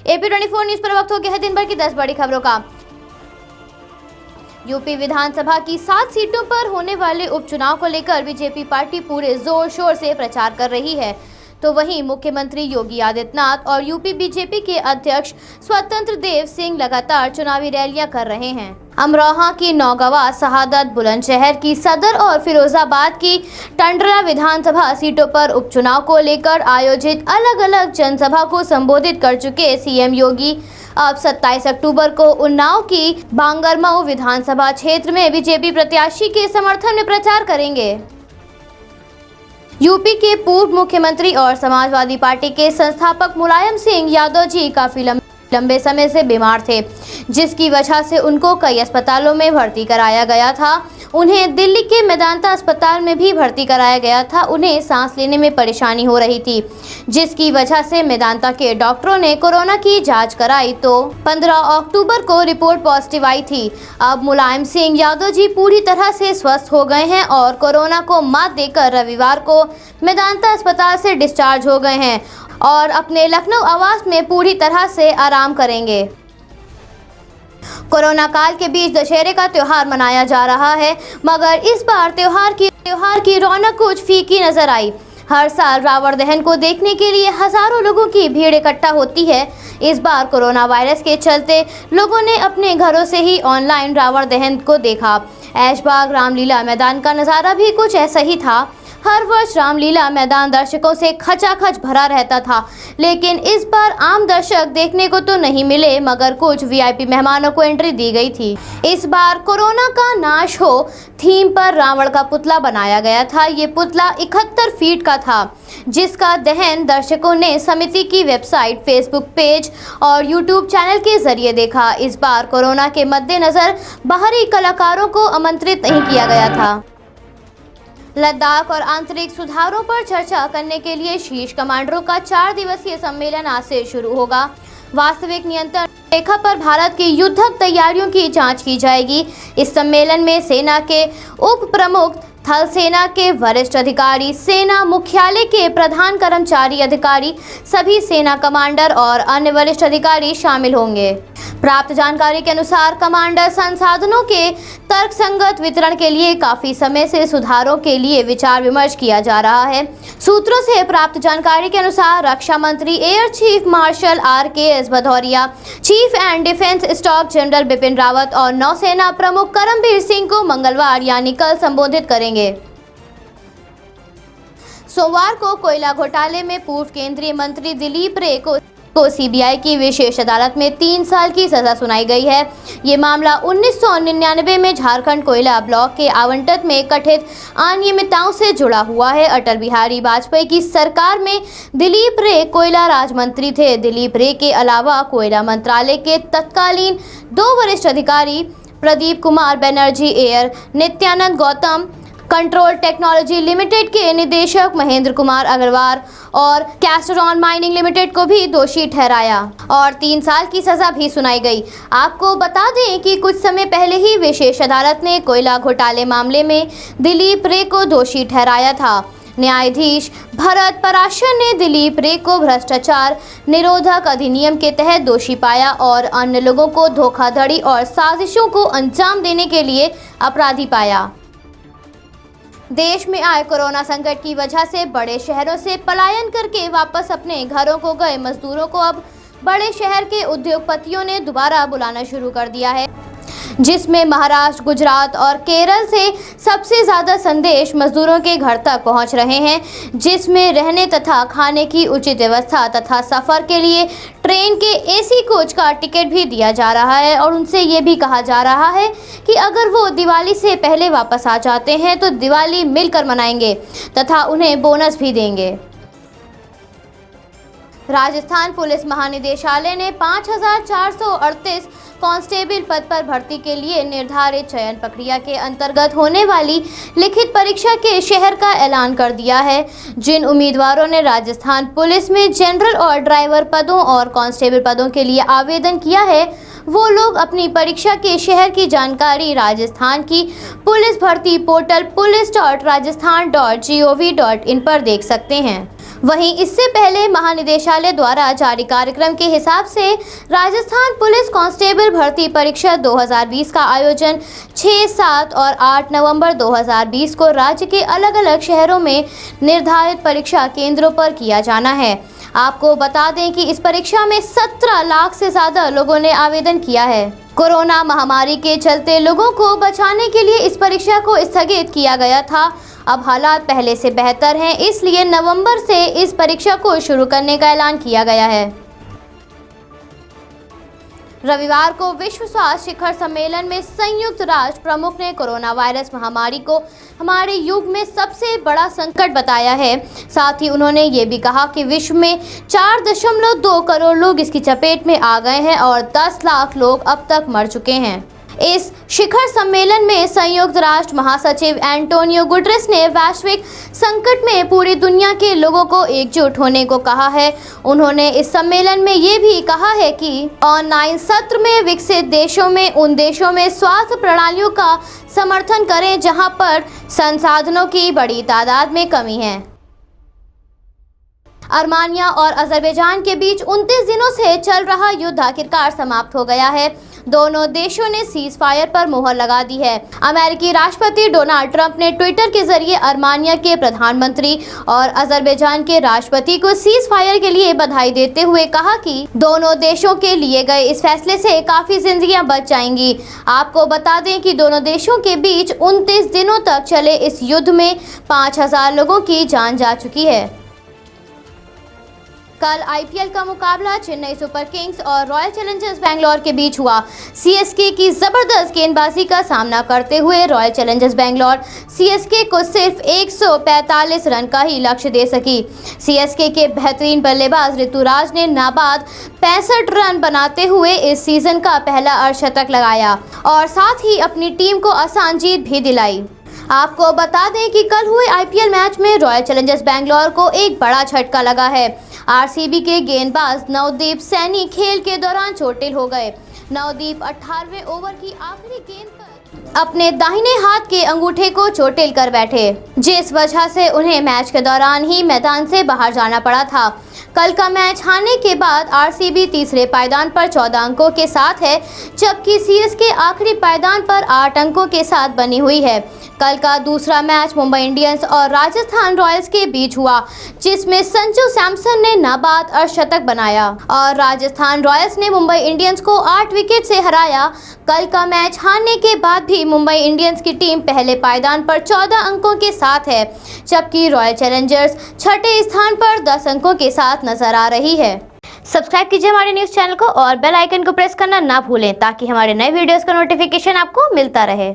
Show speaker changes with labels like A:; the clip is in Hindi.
A: AP24 न्यूज पर वक्त हो गया है दिन भर की 10 बड़ी खबरों का। यूपी विधानसभा की 7 सीटों पर होने वाले उपचुनाव को लेकर बीजेपी पार्टी पूरे जोर शोर से प्रचार कर रही है, तो वहीं मुख्यमंत्री योगी आदित्यनाथ और यूपी बीजेपी के अध्यक्ष स्वतंत्र देव सिंह लगातार चुनावी रैलियां कर रहे हैं। अमरोहा की नौगावा, शहादत, बुलंदशहर की सदर और फिरोजाबाद की टंडला विधानसभा सीटों पर उपचुनाव को लेकर आयोजित अलग अलग जनसभा को संबोधित कर चुके सीएम योगी अब 27 अक्टूबर को उन्नाव की बांगरमऊ विधानसभा क्षेत्र में बीजेपी प्रत्याशी के समर्थन में प्रचार करेंगे। यूपी के पूर्व मुख्यमंत्री और समाजवादी पार्टी के संस्थापक मुलायम सिंह यादव जी काफी लंबे समय से बीमार थे, जिसकी वजह से उनको कई अस्पतालों में भर्ती कराया गया था। उन्हें दिल्ली के मेदांता अस्पताल में भी भर्ती कराया गया था। उन्हें सांस लेने में परेशानी हो रही थी, जिसकी वजह से मेदांता के डॉक्टरों ने कोरोना की जांच कराई तो 15 अक्टूबर को रिपोर्ट पॉजिटिव आई थी। अब मुलायम सिंह यादव जी पूरी तरह से स्वस्थ हो गए हैं और कोरोना को मात देकर रविवार को मेदांता अस्पताल से डिस्चार्ज हो गए हैं और अपने लखनऊ आवास में पूरी तरह से आराम करेंगे। कोरोना काल के बीच दशहरे का त्योहार मनाया जा रहा है, मगर इस बार त्योहार की रौनक कुछ फीकी नजर आई। हर साल रावण दहन को देखने के लिए हजारों लोगों की भीड़ इकट्ठा होती है। इस बार कोरोना वायरस के चलते लोगों ने अपने घरों से ही ऑनलाइन रावण दहन को देखा। ऐशबाग रामलीला मैदान का नज़ारा भी कुछ ऐसा ही था। हर वर्ष रामलीला मैदान दर्शकों से खचाखच भरा रहता था, लेकिन इस बार आम दर्शक देखने को तो नहीं मिले, मगर कुछ वीआईपी मेहमानों को एंट्री दी गई थी। इस बार कोरोना का नाश हो थीम पर रावण का पुतला बनाया गया था। ये पुतला 71 फीट का था, जिसका दहन दर्शकों ने समिति की वेबसाइट, फेसबुक पेज और यूट्यूब चैनल के जरिए देखा। इस बार कोरोना के मद्देनजर बाहरी कलाकारों को आमंत्रित नहीं किया गया था। लद्दाख और आंतरिक सुधारों पर चर्चा करने के लिए शीर्ष कमांडरों का 4 दिवसीय सम्मेलन आज से शुरू होगा। वास्तविक नियंत्रण रेखा पर भारत की युद्धक तैयारियों की जांच की जाएगी। इस सम्मेलन में सेना के उप प्रमुख, थल सेना के वरिष्ठ अधिकारी, सेना मुख्यालय के प्रधान कर्मचारी अधिकारी, सभी सेना कमांडर और अन्य वरिष्ठ अधिकारी शामिल होंगे। प्राप्त जानकारी के अनुसार कमांडर संसाधनों के तर्कसंगत वितरण के लिए काफी समय से सुधारों के लिए विचार विमर्श किया जा रहा है। सूत्रों से प्राप्त जानकारी के अनुसार रक्षा मंत्री air chief marshal RKS Bhadauria, cheap and defence staff general Bipin Rawat और नौसेना प्रमुख करमबीर सिंह को मंगलवार यानी कल संबोधित करेंगे। सोमवार को कोयला घोटाले में पूर्व केंद्रीय मंत्री दिलीप रे को सीबीआई की विशेष अदालत में 3 साल की सजा सुनाई गई है। ये मामला 1999 में झारखंड कोयला ब्लॉक के आवंटन में कथित अनियमितताओं से जुड़ा हुआ है। अटल बिहारी वाजपेयी की सरकार में दिलीप रे कोयला राज्य मंत्री थे। दिलीप रे के अलावा कोयला मंत्रालय के तत्कालीन 2 वरिष्ठ अधिकारी, Pradeep Kumar Banerjee, air Nityanand Gautam, control technology limited के निदेशक महेंद्र कुमार अग्रवाल और कैस्टरॉन माइनिंग लिमिटेड को भी दोषी ठहराया और 3 साल की सजा भी सुनाई गई। आपको बता दें कि कुछ समय पहले ही विशेष अदालत ने कोयला घोटाले मामले में दिलीप रे को दोषी ठहराया था। न्यायाधीश भरत पराशर ने दिलीप रे को भ्रष्टाचार निरोधक अधिनियम के तहत दोषी पाया और अन्य लोगों को धोखाधड़ी और साजिशों को अंजाम देने के लिए अपराधी पाया। देश में आए कोरोना संकट की वजह से बड़े शहरों से पलायन करके वापस अपने घरों को गए मजदूरों को अब बड़े शहर के उद्योगपतियों ने दोबारा बुलाना शुरू कर दिया है, जिसमें महाराष्ट्र, गुजरात और केरल से सबसे ज़्यादा संदेश मजदूरों के घर तक पहुंच रहे हैं, जिसमें रहने तथा खाने की उचित व्यवस्था तथा सफ़र के लिए ट्रेन के AC कोच का टिकट भी दिया जा रहा है और उनसे ये भी कहा जा रहा है कि अगर वो दिवाली से पहले वापस आ जाते हैं तो दिवाली मिलकर मनाएंगे तथा उन्हें बोनस भी देंगे। राजस्थान पुलिस महानिदेशालय ने 5438 कांस्टेबल पद पर भर्ती के लिए निर्धारित चयन प्रक्रिया के अंतर्गत होने वाली लिखित परीक्षा के शहर का ऐलान कर दिया है। जिन उम्मीदवारों ने राजस्थान पुलिस में जनरल और ड्राइवर पदों और कांस्टेबल पदों के लिए आवेदन किया है, वो लोग अपनी परीक्षा के शहर की जानकारी राजस्थान की पुलिस भर्ती पोर्टल police.rajasthan.gov.in पर देख सकते हैं। वहीं इससे पहले महानिदेशालय द्वारा जारी कार्यक्रम के हिसाब से राजस्थान पुलिस कांस्टेबल भर्ती परीक्षा 2020 का आयोजन 6, 7 और 8 नवंबर 2020 को राज्य के अलग अलग शहरों में निर्धारित परीक्षा केंद्रों पर किया जाना है। आपको बता दें कि इस परीक्षा में 17 लाख से ज्यादा लोगों ने आवेदन किया है। कोरोना महामारी के चलते लोगों को बचाने के लिए इस परीक्षा को स्थगित किया गया था। अब हालात पहले से बेहतर हैं, इसलिए नवंबर से इस परीक्षा को शुरू करने का ऐलान किया गया है। रविवार को विश्व स्वास्थ्य शिखर सम्मेलन में संयुक्त राष्ट्र प्रमुख ने कोरोना वायरस महामारी को हमारे युग में सबसे बड़ा संकट बताया है। साथ ही उन्होंने ये भी कहा कि विश्व में 4.2 करोड़ लोग इसकी चपेट में आ गए हैं और 10 लाख लोग अब तक मर चुके हैं। इस शिखर सम्मेलन में संयुक्त राष्ट्र महासचिव एंटोनियो गुटेरेस ने वैश्विक संकट में पूरी दुनिया के लोगों को एकजुट होने को कहा है। उन्होंने इस सम्मेलन में ये भी कहा है कि ऑनलाइन सत्र में विकसित देशों में उन देशों में स्वास्थ्य प्रणालियों का समर्थन करें जहां पर संसाधनों की बड़ी तादाद में कमी है। आर्मेनिया और अजरबैजान के बीच 29 दिनों से चल रहा युद्ध आखिरकार समाप्त हो गया है। दोनों देशों ने सीज फायर पर मुहर लगा दी है। अमेरिकी राष्ट्रपति डोनाल्ड ट्रंप ने ट्विटर के जरिए आर्मेनिया के प्रधानमंत्री और अजरबैजान के राष्ट्रपति को सीज फायर के लिए बधाई देते हुए कहा कि दोनों देशों के लिए गए इस फैसले से काफी जिंदगियां बच जाएंगी। आपको बता दें कि दोनों देशों के बीच 29 दिनों तक चले इस युद्ध में 5000 लोगों की जान जा चुकी है। कल आईपीएल का मुकाबला चेन्नई सुपर किंग्स और रॉयल चैलेंजर्स बेंगलोर के बीच हुआ। सीएसके की जबरदस्त गेंदबाजी का सामना करते हुए रॉयल चैलेंजर्स बेंगलोर सीएसके को सिर्फ 145 रन का ही लक्ष्य दे सकी। सीएसके के बेहतरीन बल्लेबाज ऋतुराज ने नाबाद 65 रन बनाते हुए इस सीजन का पहला अर्धशतक लगाया और साथ ही अपनी टीम को आसान जीत भी दिलाई। आपको बता दें कि कल हुए आईपीएल मैच में रॉयल चैलेंजर्स बेंगलोर को एक बड़ा झटका लगा है। आरसीबी के गेंदबाज नवदीप सैनी खेल के दौरान चोटिल हो गए। नवदीप 18वें ओवर की आखिरी गेंद पर अपने दाहिने हाथ के अंगूठे को चोटिल कर बैठे, जिस वजह से उन्हें मैच के दौरान ही मैदान से बाहर जाना पड़ा था। कल का मैच हारने के बाद आरसीबी तीसरे पायदान पर 14 अंकों के साथ है, जबकि सीएसके आखिरी पायदान पर 8 अंकों के साथ बनी हुई है। कल का दूसरा मैच मुंबई इंडियंस और राजस्थान रॉयल्स के बीच हुआ, जिसमें संजू सैमसन ने नाबाद अर्धशतक बनाया और राजस्थान रॉयल्स ने मुंबई इंडियंस को 8 विकेट से हराया। कल का मैच हारने के बाद भी मुंबई इंडियंस की टीम पहले पायदान पर 14 अंकों के साथ है, जबकि रॉयल चैलेंजर्स छठे स्थान पर 10 अंकों के साथ नजर आ रही है। सब्सक्राइब कीजिए हमारे न्यूज़ चैनल को और बेल आइकन को प्रेस करना ना भूलें ताकि हमारे नए वीडियोस का नोटिफिकेशन आपको मिलता रहे।